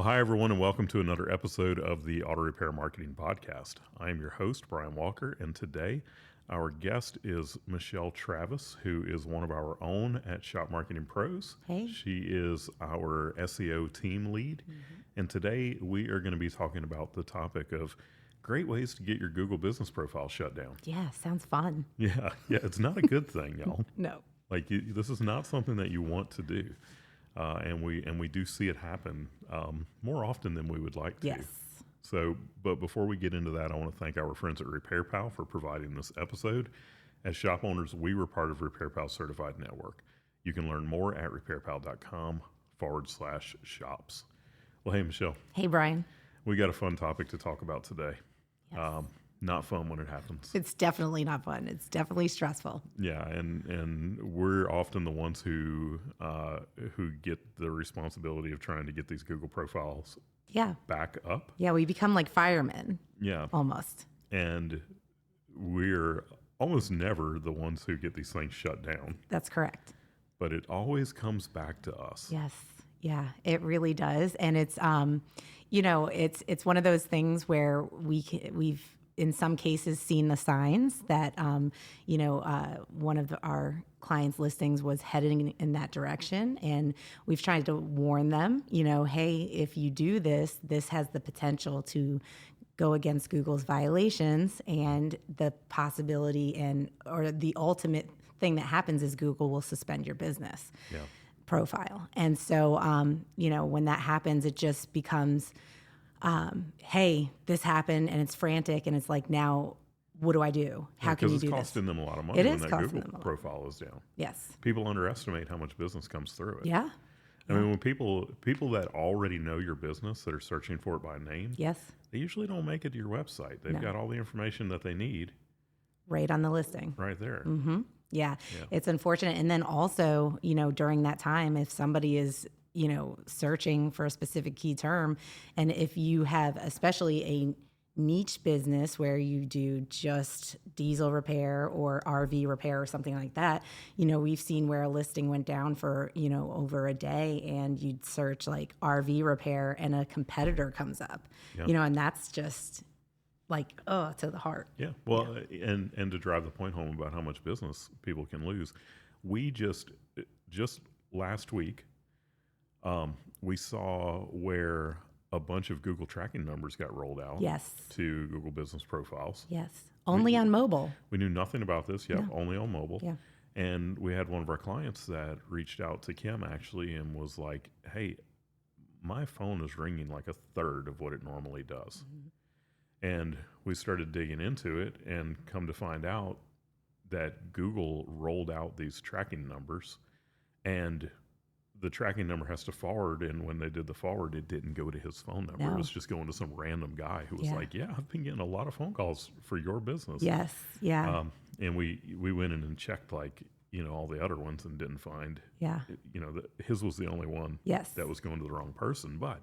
Well, hi, everyone, and welcome to another episode of the Auto Repair Marketing Podcast. I am your host, Brian Walker, and today our guest is Michelle Travis, who is one of our own at Shop Marketing Pros. Hey. She is our SEO team lead, and today we are going to be talking about the topic of great ways to get your Google business profile shut down. Yeah, sounds fun. Yeah, it's not a good thing, y'all. No. This is not something that you want to do. And we do see it happen more often than we would like to. Yes. So, but before we get into that, I want to thank our friends at RepairPal for providing this episode. As shop owners, we were part of RepairPal Certified Network. You can learn more at repairpal.com/shops. Well, hey, Michelle. Hey, Brian. We got a fun topic to talk about today. Yes. Not fun when it happens. It's definitely not fun. It's definitely stressful. Yeah, and we're often the ones who get the responsibility of trying to get these Google profiles back up. Yeah, we become like firemen. Yeah. Almost. And we're almost never the ones who get these things shut down. That's correct. But it always comes back to us. Yes. Yeah, it really does. And it's it's one of those things where we've in some cases seen the signs that one of our clients' listings was heading in that direction, and we've tried to warn them, hey, if you do this has the potential to go against Google's violations, and the possibility or the ultimate thing that happens is Google will suspend your business profile. And so when that happens, it just becomes hey, this happened, and it's frantic, and it's like, now what do I do? How can you do this? Because it's costing them a lot of money It when is that costing Google them a lot. profile is down. Yes. People underestimate how much business comes through it. Yeah. I mean, when people that already know your business, that are searching for it by name, Yes. they usually don't make it to your website. They've got all the information that they need Right on the listing. right there. Mm-hmm. Yeah. It's unfortunate. And then also, during that time, if somebody is searching for a specific key term, and if you have especially a niche business where you do just diesel repair or RV repair or something like that, we've seen where a listing went down for, over a day, and you'd search like RV repair and a competitor comes up, and that's just like, to the heart. Yeah. Well, and to drive the point home about how much business people can lose, we just last week, we saw where a bunch of Google tracking numbers got rolled out to Google business profiles. Yes. Only on mobile. We knew nothing about this. Yep. No. Only on mobile. Yeah. And we had one of our clients that reached out to Kim actually and was like, hey, my phone is ringing like a third of what it normally does. Mm-hmm. And we started digging into it and come to find out that Google rolled out these tracking numbers, and the tracking number has to forward, and when they did the forward, it didn't go to his phone number. No. It was just going to some random guy who was like, yeah, I've been getting a lot of phone calls for your business. Yes. Yeah. And we went in and checked all the other ones and didn't find, his was the only one that was going to the wrong person. But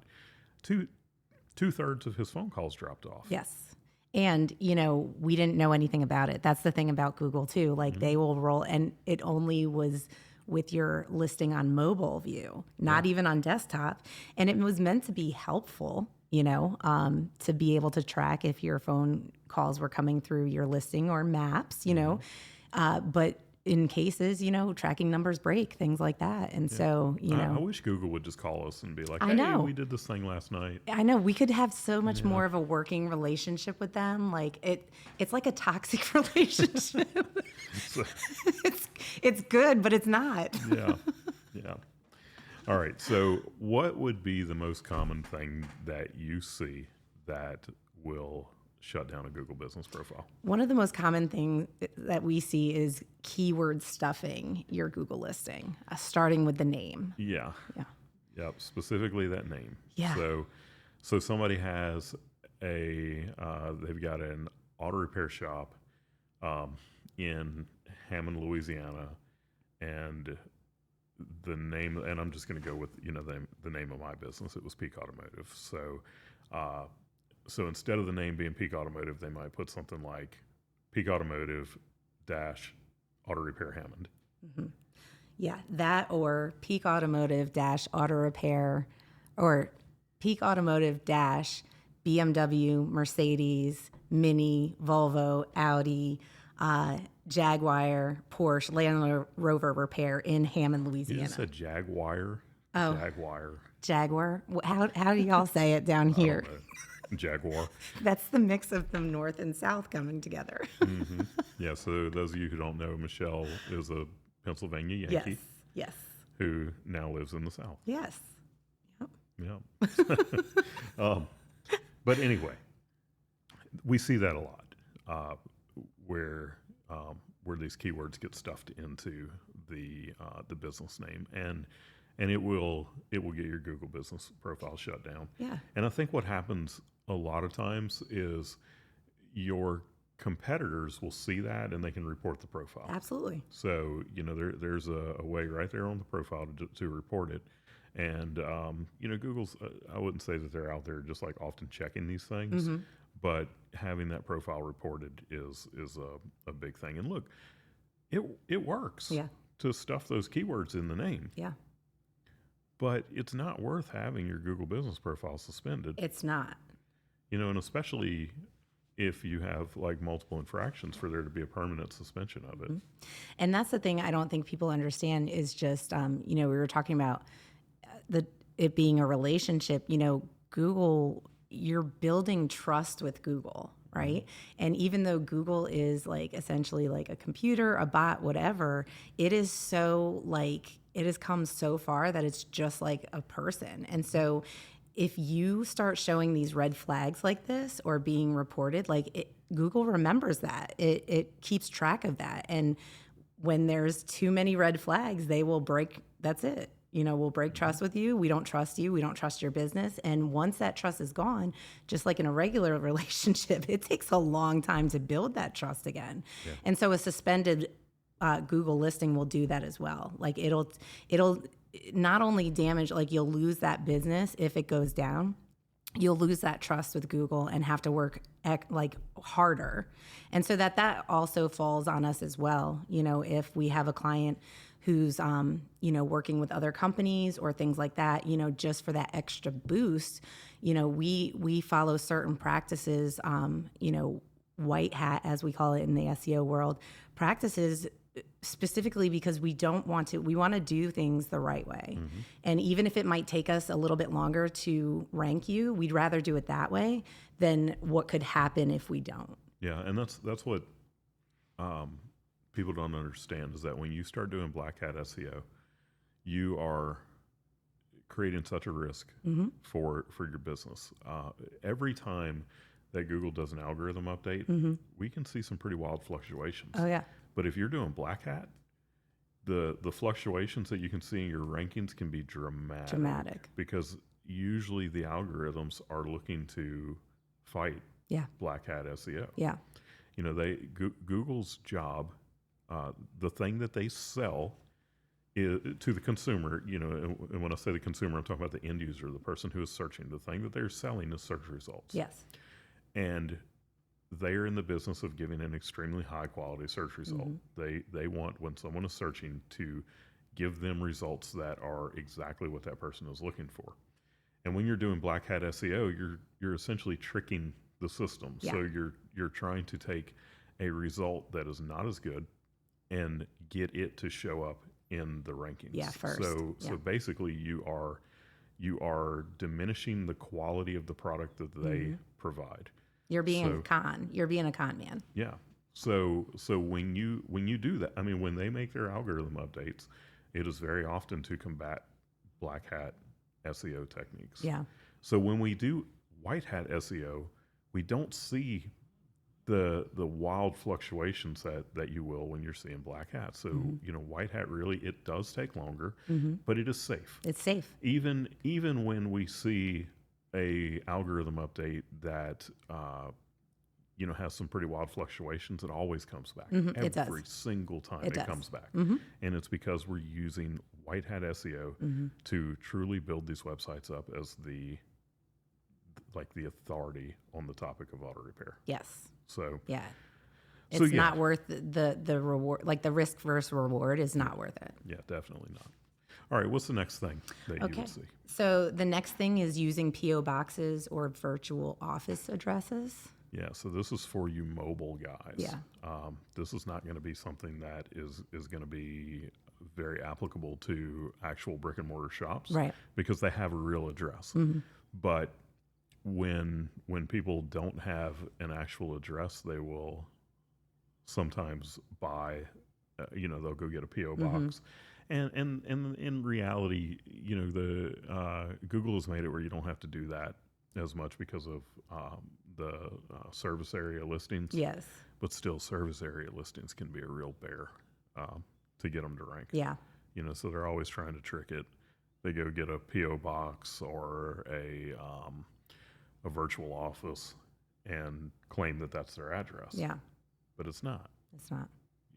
two-thirds of his phone calls dropped off. Yes. And, we didn't know anything about it. That's the thing about Google too. Like they will roll, and it only was with your listing on mobile view, not even on desktop. And it was meant to be helpful, to be able to track if your phone calls were coming through your listing or maps, but in cases, tracking numbers break, things like that. And so, I wish Google would just call us and be like, hey, we did this thing last night. I know. We could have so much more of a working relationship with them. Like it's like a toxic relationship. It's good, but it's not. Yeah. All right. So what would be the most common thing that you see that will shut down a Google business profile? One of the most common things that we see is keyword stuffing your Google listing, starting with the name. Yeah. Yep. Specifically that name. Yeah. So somebody has they've got an auto repair shop in Hammond, Louisiana, and the name, and I'm just going to go with the name of my business. It was Peak Automotive. So instead of the name being Peak Automotive, they might put something like Peak Automotive Auto Repair Hammond. Mm-hmm. Yeah, that or Peak Automotive Auto Repair, or Peak Automotive dash BMW, Mercedes, Mini, Volvo, Audi, Jaguar, Porsche, Land Rover Repair in Hammond, You Louisiana. just said Jaguar. Oh. Jaguar. Jaguar. How do y'all say it down I here? don't know. Jaguar. That's the mix of them north and south coming together. Yeah, so those of you who don't know, Michelle is a Pennsylvania Yankee Yes. who now lives in the South. Yes. Yeah. But anyway, we see that a lot where these keywords get stuffed into the business name, and it will get your Google business profile shut down. Yeah. And I think what happens a lot of times is your competitors will see that and they can report the profile. Absolutely. So, there's a way right there on the profile to report it. And, Google's, I wouldn't say that they're out there just like often checking these things, but having that profile reported is a big thing. And look, it works to stuff those keywords in the name. Yeah. But it's not worth having your Google business profile suspended. It's not. And especially if you have like multiple infractions for there to be a permanent suspension of it. And that's the thing I don't think people understand is just, we were talking about it being a relationship, Google, you're building trust with Google, right? And even though Google is like essentially like a computer, a bot, whatever, it is so like, it has come so far that it's just like a person. And so if you start showing these red flags like this or being reported, Google remembers that. It keeps track of that. And when there's too many red flags, they will break, that's it. We'll break trust with you. We don't trust you. We don't trust your business. And once that trust is gone, just like in a regular relationship, it takes a long time to build that trust again. Yeah. And so a suspended Google listing will do that as well. Like it'll not only damage, like you'll lose that business if it goes down, you'll lose that trust with Google and have to work like harder. And so that also falls on us as well. If we have a client who's, working with other companies or things like that, just for that extra boost, we follow certain practices, white hat, as we call it in the SEO world, practices specifically because we want to do things the right way. And even if it might take us a little bit longer to rank you, we'd rather do it that way than what could happen if we don't. Yeah. And that's what, people don't understand is that when you start doing black hat SEO, you are creating such a risk for your business. Every time that Google does an algorithm update, we can see some pretty wild fluctuations. Oh yeah. But if you're doing black hat, the fluctuations that you can see in your rankings can be dramatic. Because usually the algorithms are looking to fight black hat SEO. Yeah. Google's job, the thing that they sell is, to the consumer, and when I say the consumer, I'm talking about the end user, the person who is searching. The thing that they're selling is search results. Yes. And they're in the business of giving an extremely high quality search result. They want, when someone is searching, to give them results that are exactly what that person is looking for. And when you're doing black hat SEO, you're essentially tricking the system. Yeah. So you're trying to take a result that is not as good and get it to show up in the rankings. Yeah, first. So basically you are diminishing the quality of the product that they provide. You're being a con man. Yeah. So when you do that, I mean, when they make their algorithm updates, it is very often to combat black hat SEO techniques. Yeah. So when we do white hat SEO, we don't see the wild fluctuations that you will when you're seeing black hat. So, white hat really, it does take longer, but it is safe. It's safe. Even when we see a algorithm update that, has some pretty wild fluctuations, it always comes back. Every single time it comes back. And it's because we're using white hat SEO to truly build these websites up as the authority on the topic of auto repair. Yes. So yeah, it's not worth the reward. Like the risk versus reward is not worth it. Yeah, definitely not. All right, what's the next thing that you Okay. would see? So the next thing is using PO boxes or virtual office addresses. Yeah, so this is for you mobile guys. Yeah. This is not going to be something that is going to be very applicable to actual brick and mortar shops, Right. because they have a real address. But when people don't have an actual address, they will sometimes buy, they'll go get a PO box. And in reality, the Google has made it where you don't have to do that as much because of the service area listings. Yes. But still, service area listings can be a real bear to get them to rank. Yeah. So they're always trying to trick it. They go get a PO box or a virtual office and claim that that's their address. Yeah. But it's not. It's not.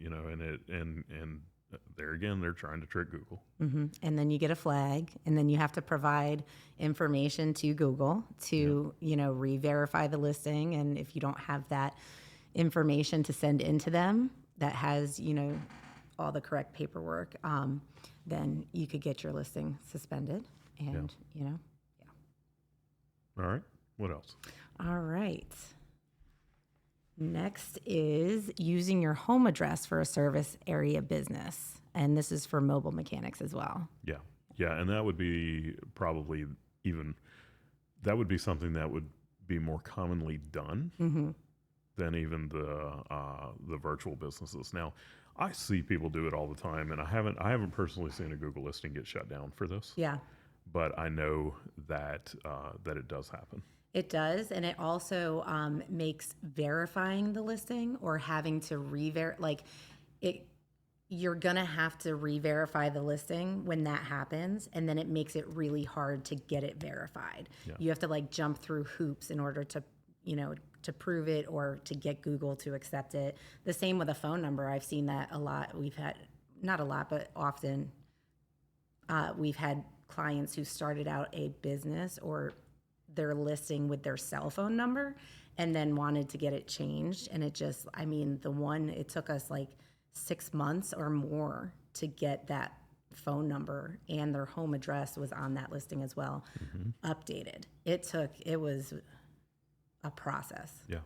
And there again, they're trying to trick Google. And then you get a flag, and then you have to provide information to Google to, re-verify the listing. And if you don't have that information to send into them that has, all the correct paperwork, then you could get your listing suspended. And, All right. What else? All right. Next is using your home address for a service area business. And this is for mobile mechanics as well. Yeah. Yeah. And that would be probably that would be something that would be more commonly done than even the virtual businesses. Now, I see people do it all the time, and I haven't personally seen a Google listing get shut down for this. Yeah. But I know that that it does happen. It does, and it also makes verifying the listing or having to you're gonna have to re-verify the listing when that happens, and then it makes it really hard to get it verified. Yeah. You have to jump through hoops in order to to prove it or to get Google to accept it. The same with a phone number. I've seen that a lot. We've had, not a lot, but often we've had clients who started out a business or their listing with their cell phone number and then wanted to get it changed. And it just, it took us 6 months or more to get that phone number, and their home address was on that listing as well, updated. It was a process. Yeah.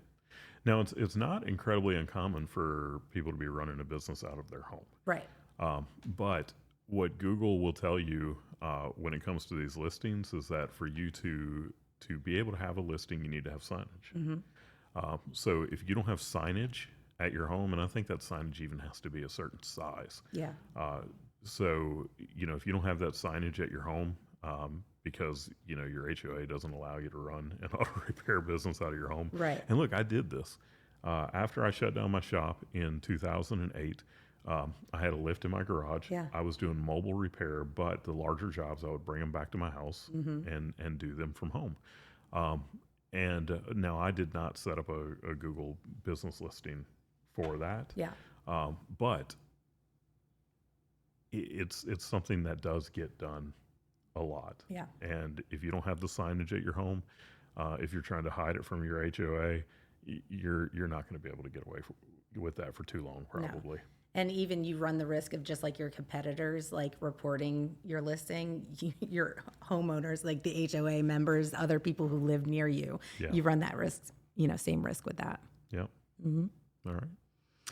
Now, it's not incredibly uncommon for people to be running a business out of their home. Right. But what Google will tell you when it comes to these listings is that for you to be able to have a listing, you need to have signage. So if you don't have signage at your home, and I think that signage even has to be a certain size. Yeah. So, if you don't have that signage at your home, because, your HOA doesn't allow you to run an auto repair business out of your home. Right. And look, I did this. After I shut down my shop in 2008, I had a lift in my garage. Yeah. I was doing mobile repair, but the larger jobs, I would bring them back to my house and do them from home. And now I did not set up a Google business listing for that. Yeah. But it's something that does get done a lot. Yeah. And if you don't have the signage at your home, if you're trying to hide it from your HOA, you're not going to be able to get away with that for too long, probably. No. And even you run the risk of just like your competitors, reporting your listing, your homeowners, the HOA members, other people who live near you. Yeah. You run that risk, same risk with that. Yep. All right.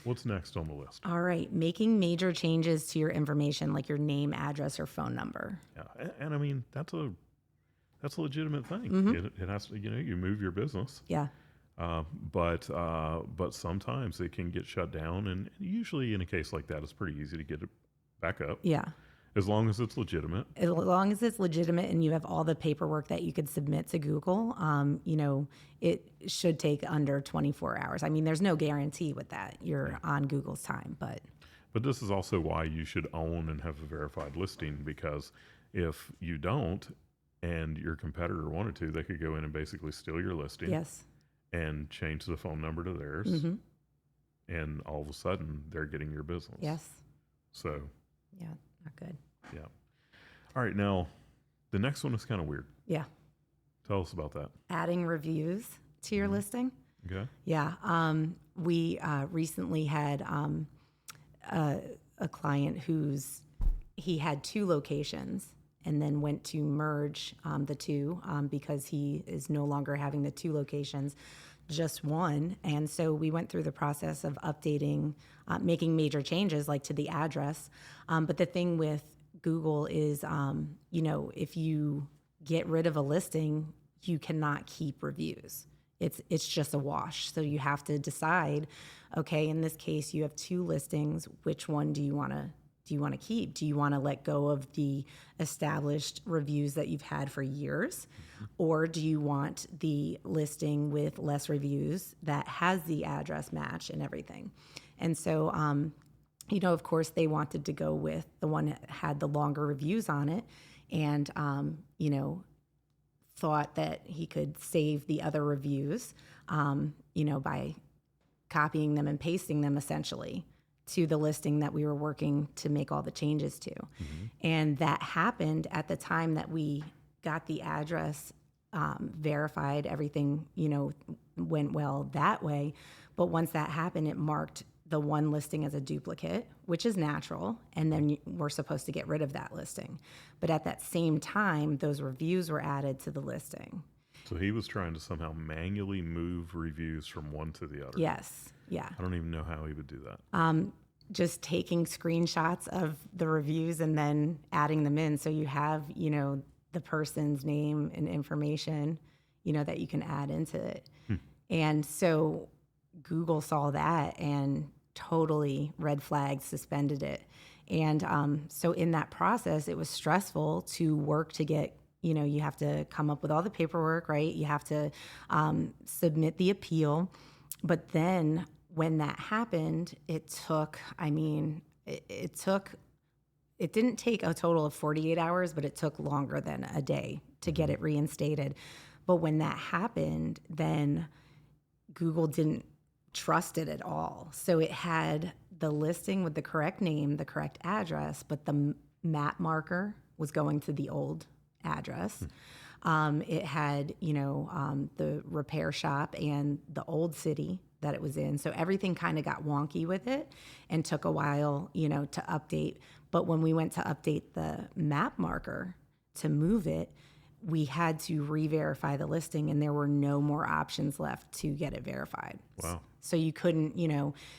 What's next on the list? All right. Making major changes to your information, like your name, address, or phone number. Yeah. And that's a legitimate thing. It has to, you move your business. Yeah. But sometimes it can get shut down, and usually in a case like that, it's pretty easy to get it back up. Yeah. As long as it's legitimate. As long as it's legitimate and you have all the paperwork that you could submit to Google, it should take under 24 hours. There's no guarantee with that. You're on Google's time, but this is also why you should own and have a verified listing, because if you don't and your competitor wanted to, they could go in and basically steal your listing. Yes. And change the phone number to theirs. And all of a sudden, they're getting your business. Yes. So. Yeah, not good. Yeah. All right. Now, the next one is kind of weird. Yeah. Tell us about that. Adding reviews to your listing. Okay. Yeah. We recently had a client whose he had 2 locations and then went to merge the 2 because he is no longer having the 2 locations, just 1. And so we went through the process of updating, making major changes like to the address. But the thing with Google is, if you get rid of a listing, you cannot keep reviews. It's just a wash. So you have to decide, okay, in this case, you have 2 listings. Which one do you want to keep? Do you want to let go of the established reviews that you've had for years? Or do you want the listing with less reviews that has the address match and everything? And so, of course, they wanted to go with the one that had the longer reviews on it and, thought that he could save the other reviews, by copying them and pasting them essentially to the listing that we were working to make all the changes to. And that happened at the time that we got the address verified. Everything, went well that way. But once that happened, it marked the one listing as a duplicate, which is natural, and then we're supposed to get rid of that listing. But at that same time, those reviews were added to the listing. So he was trying to somehow manually move reviews from one to the other. Yes. Yeah. I don't even know how he would do that. Just taking screenshots of the reviews and then adding them in. So you have, the person's name and information, that you can add into it. And so Google saw that and totally red flagged, suspended it. And so in that process, it was stressful to work to get, you have to come up with all the paperwork, right? You have to submit the appeal. But then when that happened, it didn't take a total of 48 hours, but it took longer than a day to get it reinstated. But when that happened, then Google didn't trust it at all. So it had the listing with the correct name, the correct address, but the map marker was going to the old address. It had, the repair shop and the old city that it was in. So everything kind of got wonky with it and took a while, to update. But when we went to update the map marker to move it, we had to re-verify the listing and there were no more options left to get it verified. Wow. So you couldn't,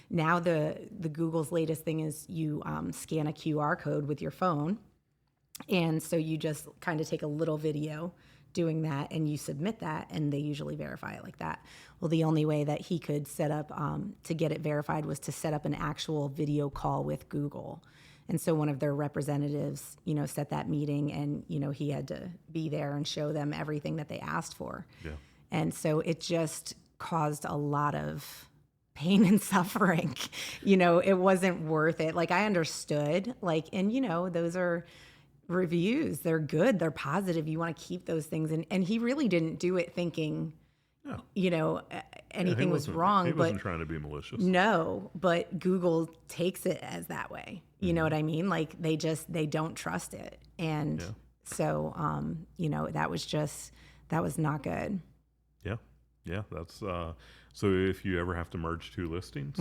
now the Google's latest thing is you scan a QR code with your phone. And so you just kind of take a little video doing that and you submit that and they usually verify it like that. Well, the only way that he could set up to get it verified was to set up an actual video call with Google. And so one of their representatives, set that meeting and, he had to be there and show them everything that they asked for. Yeah. And so it just caused a lot of pain and suffering. It wasn't worth it. Like I understood, those are reviews. They're good. They're positive. You want to keep those things. And he really didn't do it thinking, anything was wrong. He wasn't trying to be malicious. No, but Google takes it as that way. You know what I mean? Like they don't trust it. And so, that was not good. Yeah. Yeah. That's, so if you ever have to merge 2 listings,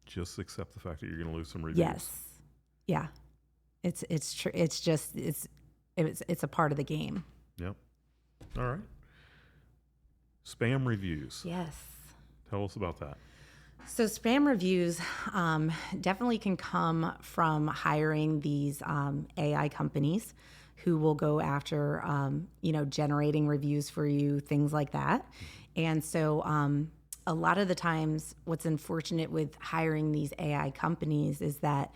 just accept the fact that you're going to lose some reviews. Yes. Yeah. It's true. It's a part of the game. Yep. All right. Spam reviews. Yes. Tell us about that. So spam reviews definitely can come from hiring these AI companies who will go after, generating reviews for you, things like that. And so a lot of the times what's unfortunate with hiring these AI companies is that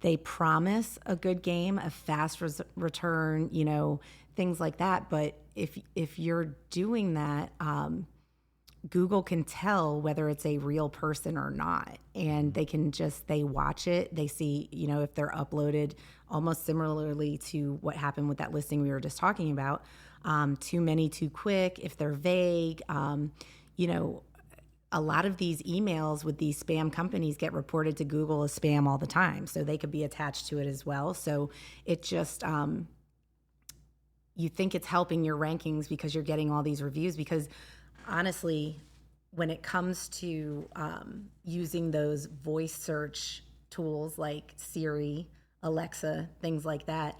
they promise a good game, a fast return, things like that. But if you're doing that, Google can tell whether it's a real person or not. And they watch it. They see, if they're uploaded almost similarly to what happened with that listing we were just talking about. Too many, too quick, if they're vague, a lot of these emails with these spam companies get reported to Google as spam all the time. So they could be attached to it as well. So it just, you think it's helping your rankings because you're getting all these reviews, because honestly, when it comes to using those voice search tools like Siri, Alexa, things like that,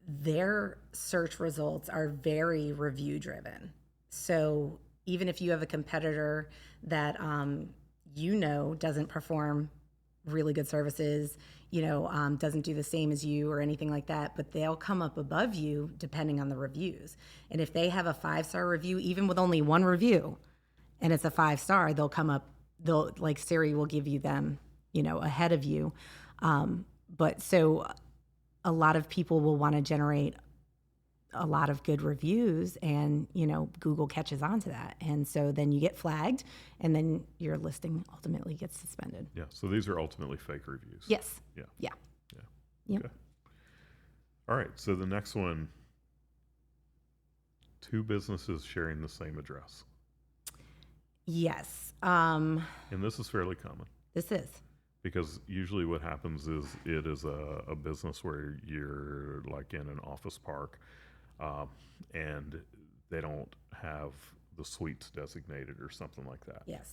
their search results are very review driven. So even if you have a competitor that doesn't perform really good services, doesn't do the same as you or anything like that, but they'll come up above you depending on the reviews. And if they have a 5-star review, even with only one review, and it's a 5-star, they'll come up. Like Siri will give you them, ahead of you. But so a lot of people will want to generate a lot of good reviews, and Google catches on to that, and so then you get flagged, and then your listing ultimately gets suspended. Yeah. So these are ultimately fake reviews. Yes. Yeah. Yeah. Yeah. Yep. Okay. All right. So the next one: 2 businesses sharing the same address. Yes. And this is fairly common. This is. Because usually what happens is it is a business where you're like in an office park, and they don't have the suites designated or something like that. Yes.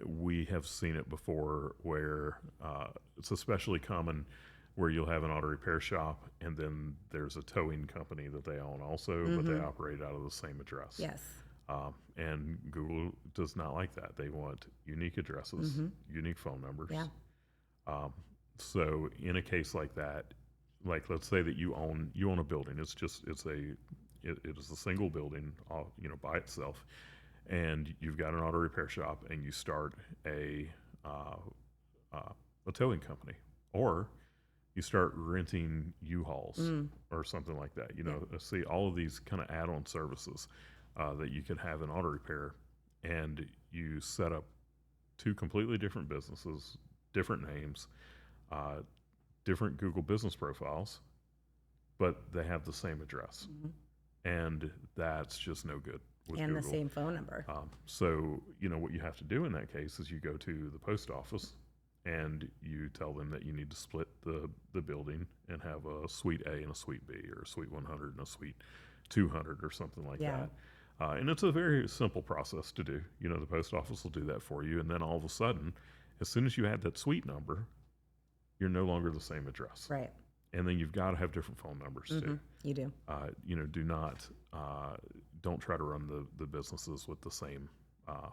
We have seen it before where it's especially common where you'll have an auto repair shop and then there's a towing company that they own also, but they operate out of the same address. Yes. And Google does not like that. They want unique addresses, unique phone numbers. Yeah. So in a case like that, like let's say that you own a building. It is a single building, by itself, and you've got an auto repair shop, and you start a towing company, or you start renting U-Hauls or something like that. See all of these kind of add-on services that you can have in auto repair, and you set up 2 completely different businesses, different names, different Google business profiles, but they have the same address. And that's just no good with And Google. the same phone number. So, what you have to do in that case is you go to the post office and you tell them that you need to split the building and have a suite A and a suite B, or a suite 100 and a suite 200 or something like that. And it's a very simple process to do. The post office will do that for you. And then all of a sudden, as soon as you add that suite number, you're no longer the same address. Right. And then you've got to have different phone numbers too. You do. Do not, don't try to run the businesses with the same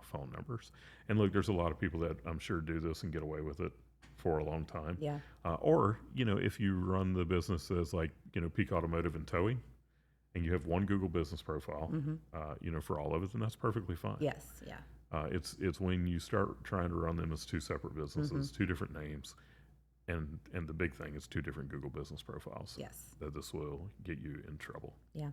phone numbers. And look, there's a lot of people that I'm sure do this and get away with it for a long time. Yeah. Or, if you run the business as like, Peak Automotive and Towing, and you have one Google business profile, for all of it, then that's perfectly fine. Yes. Yeah. It's when you start trying to run them as 2 separate businesses, 2 different names, and the big thing is 2 different Google business profiles. Yes. That this will get you in trouble. Yeah.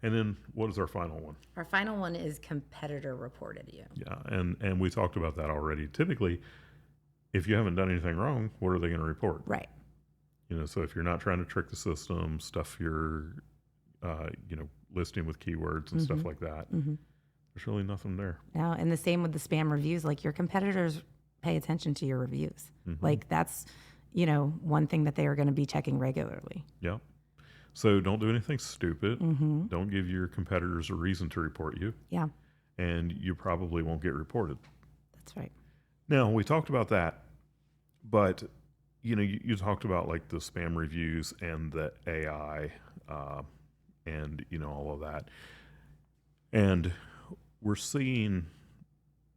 And then what is our final one? Our final one is competitor reported you. Yeah, and we talked about that already. Typically, if you haven't done anything wrong, what are they going to report? Right. So if you're not trying to trick the system, stuff your listing with keywords and stuff like that, there's really nothing there. No, and the same with the spam reviews. Like, your competitors pay attention to your reviews. Like, that's, one thing that they are going to be checking regularly. Yeah. So don't do anything stupid. Don't give your competitors a reason to report you. Yeah. And you probably won't get reported. That's right. Now, we talked about that, but you talked about like the spam reviews and the AI, and all of that. And we're seeing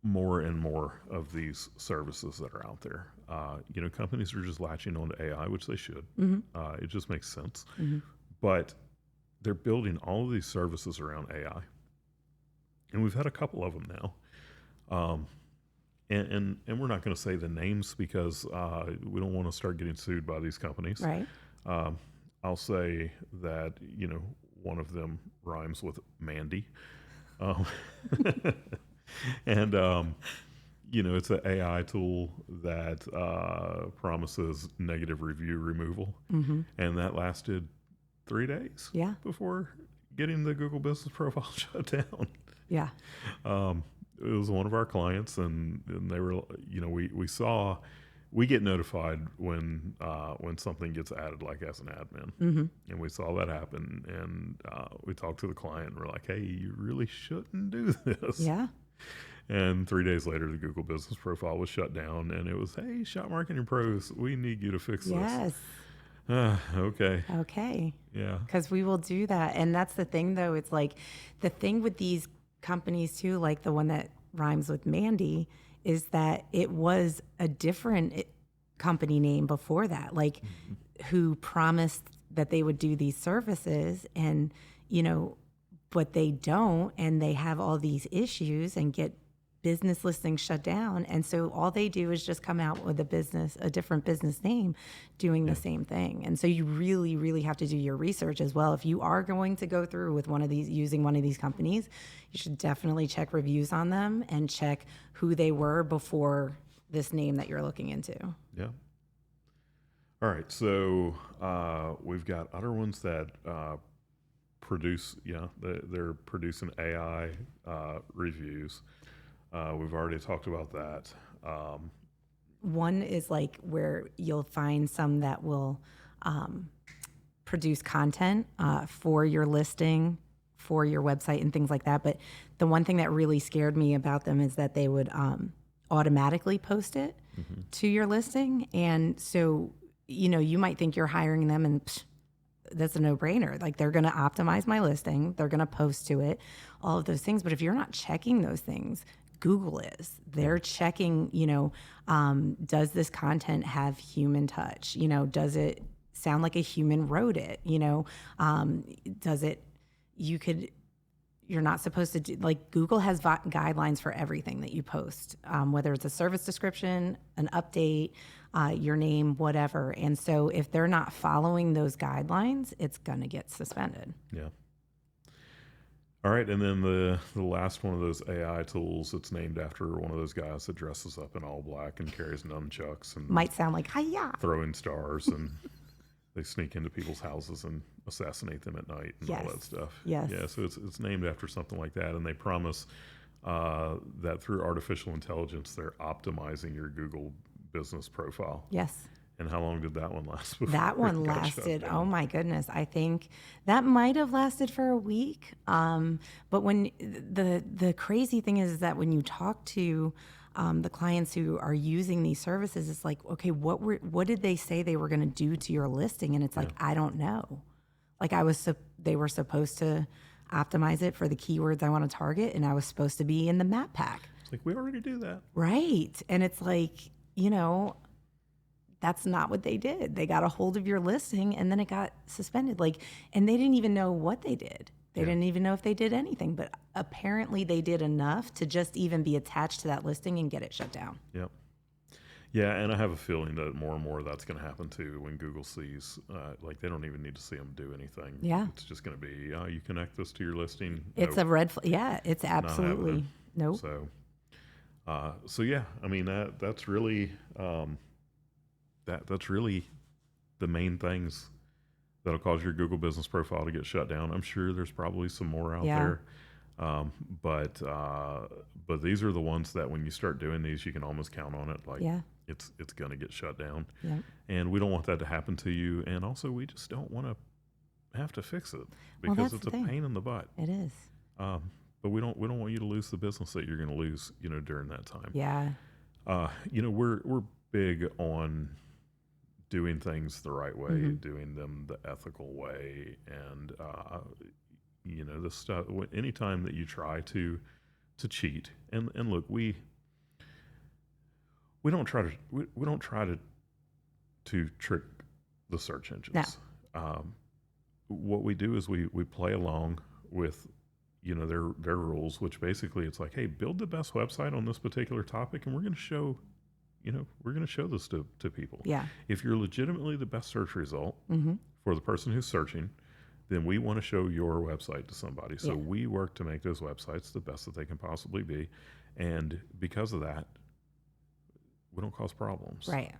more and more of these services that are out there. Companies are just latching on to AI, which they should. It just makes sense. But they're building all of these services around AI. And we've had a couple of them now. And we're not going to say the names because we don't want to start getting sued by these companies. Right. I'll say that, one of them rhymes with Mandy. And, it's an AI tool that promises negative review removal. And that lasted 3 days before getting the Google business profile shut down. Yeah. It was one of our clients, and they were, we get notified when something gets added, like as an admin, and we saw that happen, and we talked to the client, and we're like, hey, you really shouldn't do this. Yeah. And 3 days later, the Google business profile was shut down, and it was, hey, Shop Marketing Pros, we need you to fix this. Yes. Okay. Okay. Yeah. Because we will do that. And that's the thing, though. It's like the thing with these companies, too, like the one that rhymes with Mandy, is that it was a different company name before that, like who promised that they would do these services and, but they don't. And they have all these issues and get business listings shut down. And so all they do is just come out with a different business name doing the same thing. And so you really, really have to do your research as well. If you are going to go through with using one of these companies, you should definitely check reviews on them and check who they were before this name that you're looking into. Yeah. All right. So we've got other ones that produce, they're producing AI reviews. We've already talked about that. One is like where you'll find some that will produce content for your listing, for your website and things like that. But the one thing that really scared me about them is that they would automatically post it to your listing. And so, you might think you're hiring them and that's a no-brainer. Like they're going to optimize my listing. They're going to post to it, all of those things. But if you're not checking those things, Google is. They're checking, does this content have human touch? Does it sound like a human wrote it? Does it, you're not supposed to do, like Google has guidelines for everything that you post, whether it's a service description, an update, your name, whatever. And so if they're not following those guidelines, it's going to get suspended. Yeah. All right, and then the last one of those AI tools, it's named after one of those guys that dresses up in all black and carries nunchucks and Might sound like hiya. throwing stars, and they sneak into people's houses and assassinate them at night and all that stuff. Yes. Yeah, so it's named after something like that, and they promise that through artificial intelligence, they're optimizing your Google business profile. Yes. And how long did that one last? That one lasted, oh my goodness. I think that might have lasted for a week. But when the crazy thing is that when you talk to the clients who are using these services, it's like, okay, what did they say they were going to do to your listing? And it's like, I don't know. Like they were supposed to optimize it for the keywords I want to target, and I was supposed to be in the map pack. It's like, we already do that. Right. And it's like, that's not what they did. They got a hold of your listing and then it got suspended. And they didn't even know what they did. They didn't even know if they did anything, but apparently they did enough to just even be attached to that listing and get it shut down. Yep. Yeah, and I have a feeling that more and more that's going to happen too when Google sees, they don't even need to see them do anything. Yeah. It's just going to be, you connect this to your listing. It's a red flag. Yeah, it's absolutely. Nope. So yeah, I mean, that's really, that's really the main things that'll cause your Google business profile to get shut down. I'm sure there's probably some more out there. But these are the ones that when you start doing these, you can almost count on it. It's going to get shut down. Yeah. And we don't want that to happen to you. And also we just don't want to have to fix it because it's a pain in the butt. It is. But we don't want you to lose the business that you're going to lose, during that time. Yeah. We're big on doing things the right way, doing them the ethical way. And, this stuff, anytime that you try to cheat, and look, we don't try to trick the search engines. No. What we do is we play along with their rules, which basically it's like, hey, build the best website on this particular topic, and we're going to show this to people. Yeah. If you're legitimately the best search result for the person who's searching, then we want to show your website to somebody. So we work to make those websites the best that they can possibly be. And because of that, we don't cause problems. Right.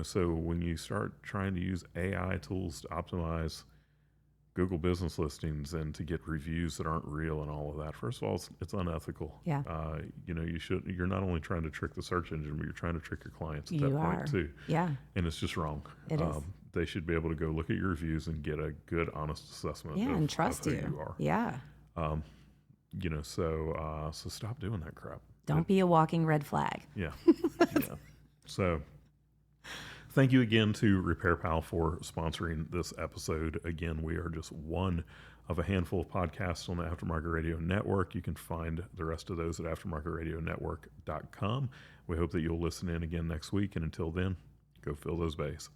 So when you start trying to use AI tools to optimize Google business listings and to get reviews that aren't real and all of that, first of all, it's unethical. Yeah. You're not only trying to trick the search engine, but you're trying to trick your clients at that point too. Yeah. And it's just wrong. It is. They should be able to go look at your reviews and get a good, honest assessment and trust of who you are. Yeah. So stop doing that crap. Don't be a walking red flag. Yeah. Yeah. So thank you again to RepairPal for sponsoring this episode. Again, we are just one of a handful of podcasts on the Aftermarket Radio Network. You can find the rest of those at aftermarketradionetwork.com. We hope that you'll listen in again next week. And until then, go fill those bays.